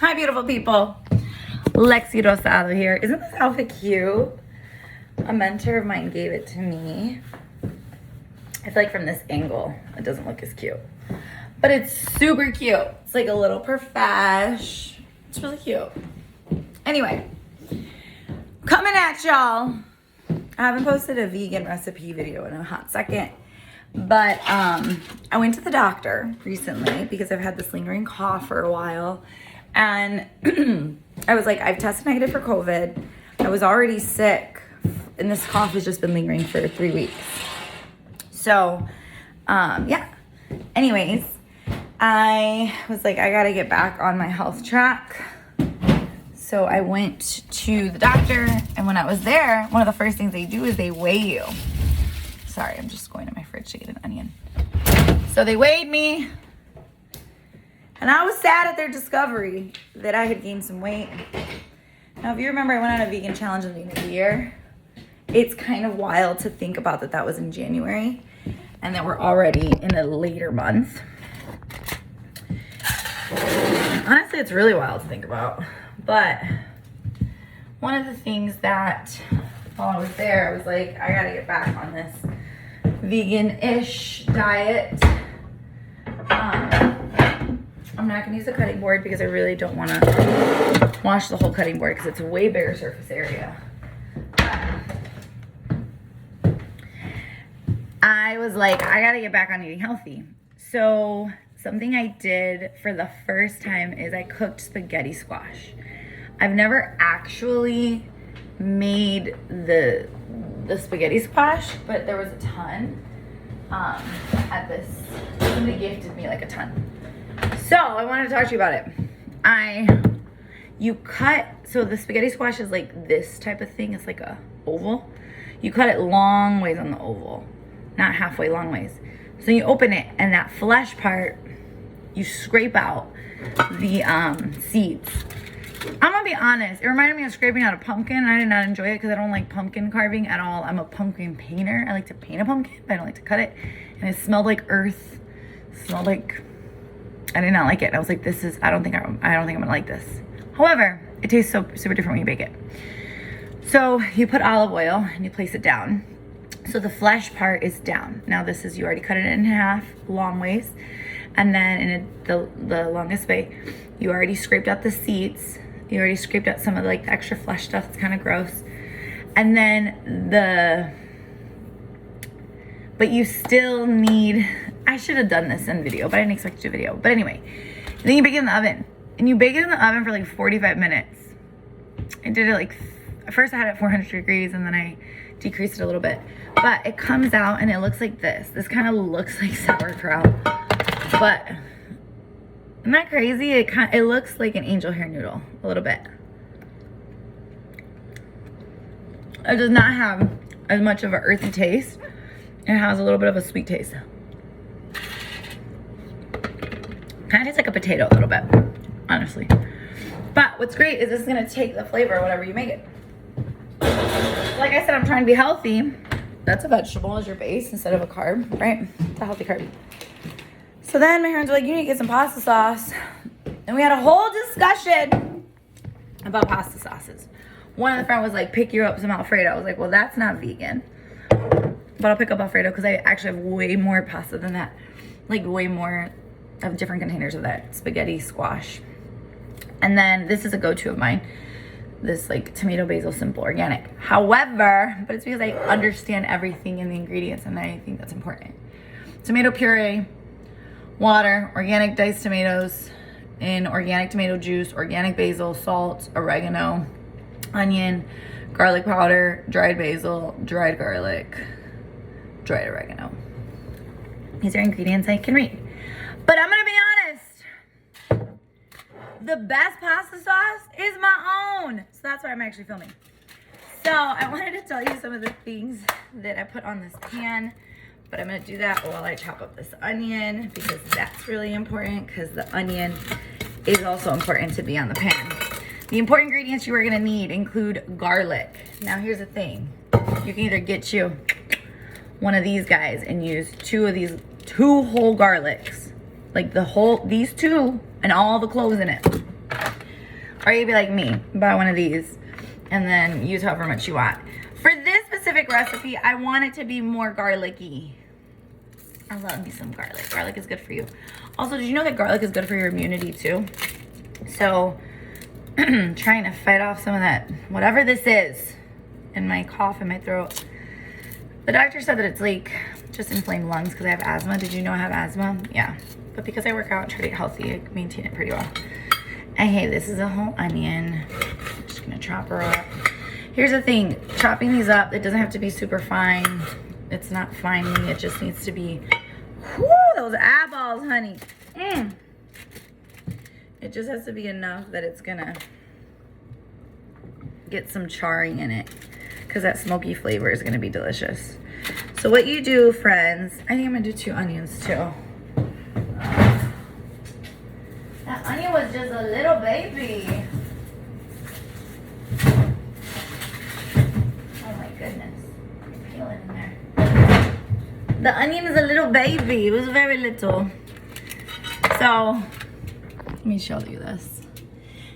Hi, beautiful people. Lexirosa here. Isn't this outfit cute? A mentor of mine gave it to me. I feel like from this angle, it doesn't look as cute. But it's super cute. It's like a little profesh. It's really cute. Anyway, coming at y'all. I haven't posted a vegan recipe video in a hot second. But I went to the doctor recently because I've had this lingering cough for a while. And I was like, I've tested negative for COVID. I was already sick. And this cough has just been lingering for 3 weeks. So, yeah. Anyways, I was like, I gotta get back on my health track. So I went to the doctor. And when I was there, one of the first things they do is they weigh you. Sorry, I'm just going to my fridge to get an onion. So they weighed me. And I was sad at their discovery that I had gained some weight. Now, if you remember, I went on a vegan challenge at the beginning of the year. It's kind of wild to think about that was in January and that we're already in a later month. Honestly, it's really wild to think about. But one of the things that while I was there, I was like, I gotta get back on this vegan-ish diet. I'm not gonna use a cutting board because I really don't wanna wash the whole cutting board because it's a way bigger surface area. I was like, I gotta get back on eating healthy. So something I did for the first time is I cooked spaghetti squash. I've never actually made the spaghetti squash, but there was a ton at this. Somebody gifted me like a ton. So I wanted to talk to you about it. You cut, so the spaghetti squash is like this type of thing. It's like a oval. You cut it long ways on the oval, not halfway, long ways. So you open it and that flesh part, you scrape out the seeds. I'm gonna be honest, it reminded me of scraping out a pumpkin. I did not enjoy it because I don't like pumpkin carving at all. I'm a pumpkin painter. I like to paint a pumpkin, but I don't like to cut it. And it smelled like earth. It smelled like, I did not like it. I was like, I don't think I'm gonna like this. However, it tastes so super different when you bake it. So you put olive oil and you place it down. So the flesh part is down. Now this is, you already cut it in half, long ways. And then in the longest way, you already scraped out the seeds. You already scraped out some of like the extra flesh stuff. It's kind of gross. And then but you still need, I should have done this in video, but I didn't expect to do a video. But anyway, then you bake it in the oven. And you bake it in the oven for like 45 minutes. I did it like, at first I had it at 400 degrees and then I decreased it a little bit. But it comes out and it looks like this. This kind of looks like sauerkraut. But isn't that crazy? It looks like an angel hair noodle a little bit. It does not have as much of an earthy taste. It has a little bit of a sweet taste. Kind of tastes like a potato a little bit, honestly. But what's great is this is gonna take the flavor of whatever you make it. Like I said, I'm trying to be healthy. That's a vegetable as your base instead of a carb, right? It's a healthy carb. So then my parents were like, you need to get some pasta sauce. And we had a whole discussion about pasta sauces. One of the friends was like, pick you up some Alfredo. I was like, well, that's not vegan. But I'll pick up Alfredo because I actually have way more pasta than that. Like way more of different containers of that spaghetti squash. And then this is a go-to of mine. This like tomato basil simple organic. However, but it's because I understand everything in the ingredients and I think that's important. Tomato puree, water, organic diced tomatoes, in organic tomato juice, organic basil, salt, oregano, onion, garlic powder, dried basil, dried garlic, dried oregano. These are ingredients I can read. But I'm gonna be honest, the best pasta sauce is my own. So that's why I'm actually filming. So I wanted to tell you some of the things that I put on this pan. But I'm gonna do that while I chop up this onion because that's really important because the onion is also important to be on the pan. The important ingredients you are gonna need include garlic. Now here's the thing. You can either get you one of these guys and use two whole garlics. Like these two and all the cloves in it. Or you'd be like me, buy one of these and then use however much you want. For this specific recipe, I want it to be more garlicky. I love me some garlic. Garlic is good for you. Also, did you know that garlic is good for your immunity too? So, trying to fight off some of that, whatever this is, in my cough in my throat. The doctor said that it's like just inflamed lungs because I have asthma. Did you know I have asthma? Yeah. But because I work out and try to eat healthy, I maintain it pretty well. And hey, this is a whole onion. I'm just gonna chop her up. Here's the thing, chopping these up, it doesn't have to be super fine. It's not finely, it just needs to be, whoo, those eyeballs, honey. It just has to be enough that it's gonna get some charring in it because that smoky flavor is gonna be delicious. So what you do, friends, I think I'm gonna do 2 onions too. That onion was just a little baby. Oh my goodness. Peel it in there. The onion is a little baby. It was very little. So, let me show you this.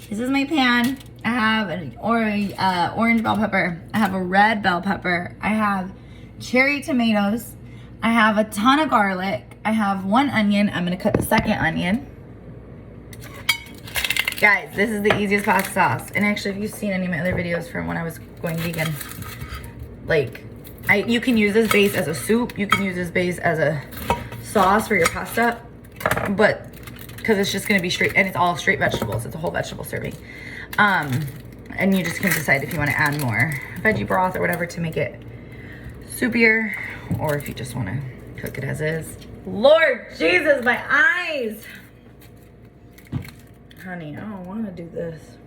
This is my pan. I have an orange bell pepper. I have a red bell pepper. I have cherry tomatoes. I have a ton of garlic. I have 1 onion. I'm gonna cut the second onion. Guys, this is the easiest pasta sauce. And actually, if you've seen any of my other videos from when I was going vegan, like, you can use this base as a soup. You can use this base as a sauce for your pasta. But, because it's just going to be straight, and it's all straight vegetables. It's a whole vegetable serving. And you just can decide if you want to add more veggie broth or whatever to make it soupier. Or if you just want to cook it as is. Lord Jesus, my eyes! Honey, I don't want to do this.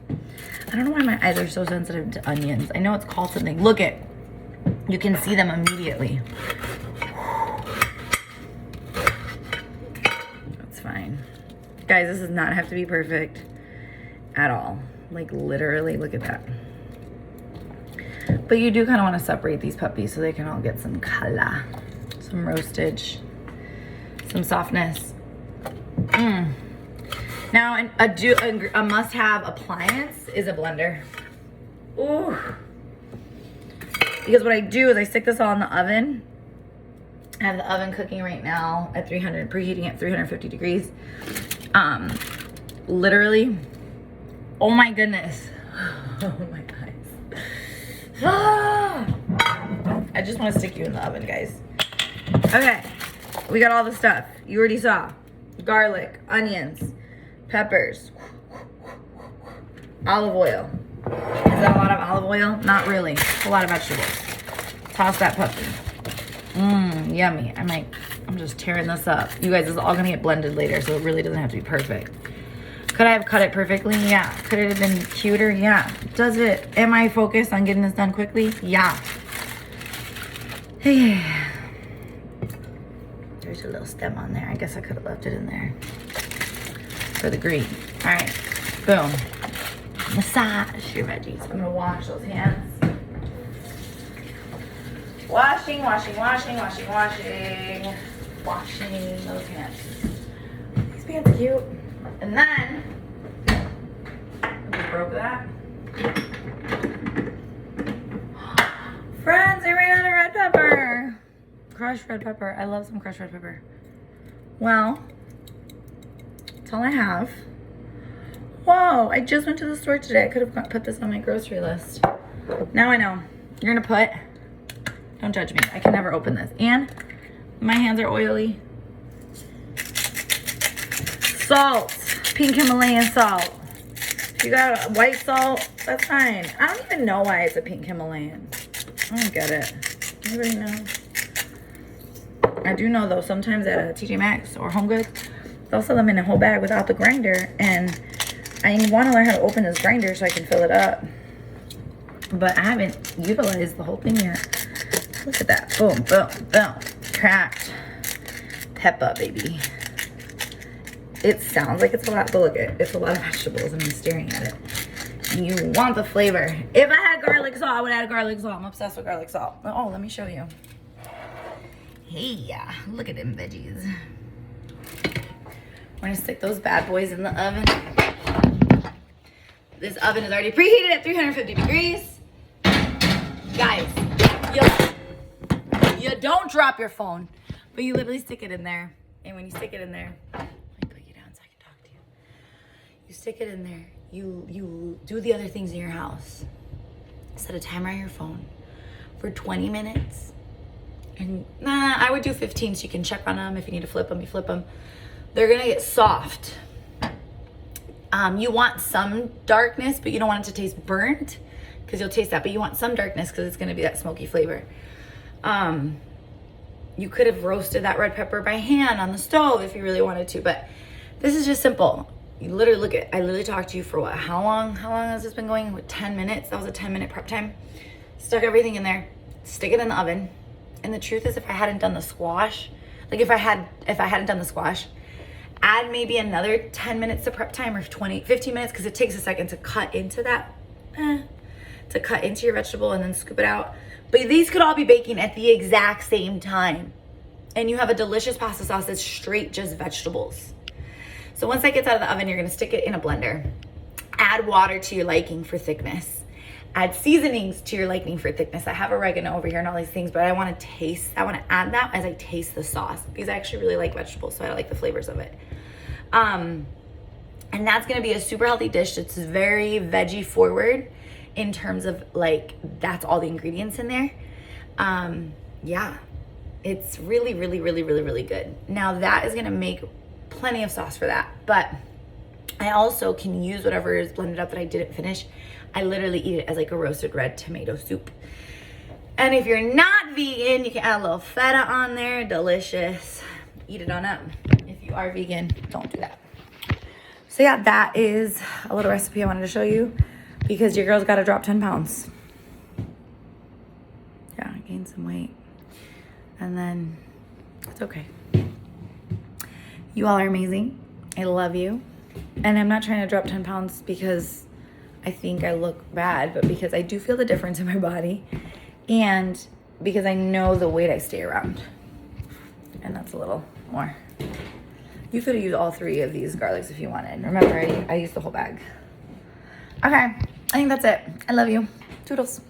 I don't know why my eyes are so sensitive to onions. I know it's called something. Look it. You can see them immediately. That's fine. Guys, this does not have to be perfect at all. Like literally, look at that. But you do kind of want to separate these puppies so they can all get some color. Some roastage. Some softness. Now, a must-have appliance is a blender. Ooh. Because what I do is I stick this all in the oven. I have the oven cooking right now at 300, preheating at 350 degrees. Literally, oh my goodness. Oh my eyes. Ah! I just want to stick you in the oven, guys. Okay, we got all the stuff. You already saw. Garlic, onions, peppers, olive oil. Is that a lot of olive oil? Not really. It's a lot of vegetables. Toss that puppy. Yummy. I'm just tearing this up. You guys, this is all gonna get blended later, so it really doesn't have to be perfect. Could I have cut it perfectly? Yeah. Could it have been cuter? Yeah. Does it? Am I focused on getting this done quickly? Yeah. Yeah. There's a little stem on there. I guess I could have left it in there for the green. All right. Boom. Massage your veggies. I'm gonna wash those hands. Washing, washing, washing, washing, washing. Washing those hands. These pants are cute. And then, I just broke that. Friends, I ran out of red pepper. Crushed red pepper. I love some crushed red pepper. Well, that's all I have. Whoa, I just went to the store today. I could have put this on my grocery list. Now I know. You're gonna put, don't judge me. I can never open this. And my hands are oily. Salt. Pink Himalayan salt. If you got white salt, that's fine. I don't even know why it's a pink Himalayan. I don't get it. Anybody know? I do know though, sometimes at TJ Maxx or Home Goods, they'll sell them in a whole bag without the grinder, and I want to learn how to open this grinder so I can fill it up. But I haven't utilized the whole thing yet. Look at that. Boom, boom, boom. Cracked pepper, baby. It sounds like it's a lot, but look, it's a lot of vegetables and I'm staring at it. You want the flavor. If I had garlic salt, I would add garlic salt. I'm obsessed with garlic salt. Oh, let me show you. Hey, look at them veggies. We're gonna stick those bad boys in the oven. This oven is already preheated at 350 degrees. Guys, you don't drop your phone, but you literally stick it in there. And when you stick it in there, let me put you down so I can talk to you. You stick it in there. You do the other things in your house. Set a timer on your phone for 20 minutes. And I would do 15 so you can check on them. If you need to flip them, you flip them. They're gonna get soft. You want some darkness, but you don't want it to taste burnt because you'll taste that. But you want some darkness because it's gonna be that smoky flavor. You could have roasted that red pepper by hand on the stove if you really wanted to, but this is just simple. You literally look at, I literally talked to you for what, how long has this been going? What, 10 minutes? That was a 10-minute prep time. Stuck everything in there, stick it in the oven. And the truth is, if I hadn't done the squash, like if I hadn't done the squash, add maybe another 10 minutes to prep time or 15 minutes, because it takes a second to cut into that, to cut into your vegetable and then scoop it out. But these could all be baking at the exact same time. And you have a delicious pasta sauce that's straight just vegetables. So once that gets out of the oven, you're gonna stick it in a blender. Add water to your liking for thickness. Add seasonings to your liking for thickness. I have oregano over here and all these things, but I wanna add that as I taste the sauce, because I actually really like vegetables, so I like the flavors of it. And that's gonna be a super healthy dish. It's very veggie forward in terms of like, that's all the ingredients in there. Yeah, it's really, really, really, really, really good. Now that is gonna make plenty of sauce for that, but I also can use whatever is blended up that I didn't finish. I literally eat it as like a roasted red tomato soup. And if you're not vegan, you can add a little feta on there, delicious. Eat it on up. If you are vegan, don't do that. So yeah, that is a little recipe I wanted to show you, because your girl's gotta drop 10 pounds. Yeah, I gained some weight. And then it's okay. You all are amazing. I love you. And I'm not trying to drop 10 pounds because I think I look bad, but because I do feel the difference in my body, and because I know the weight I stay around. And that's a little more. You could have used all 3 of these garlics if you wanted. Remember, I used the whole bag. Okay, I think that's it. I love you. Toodles.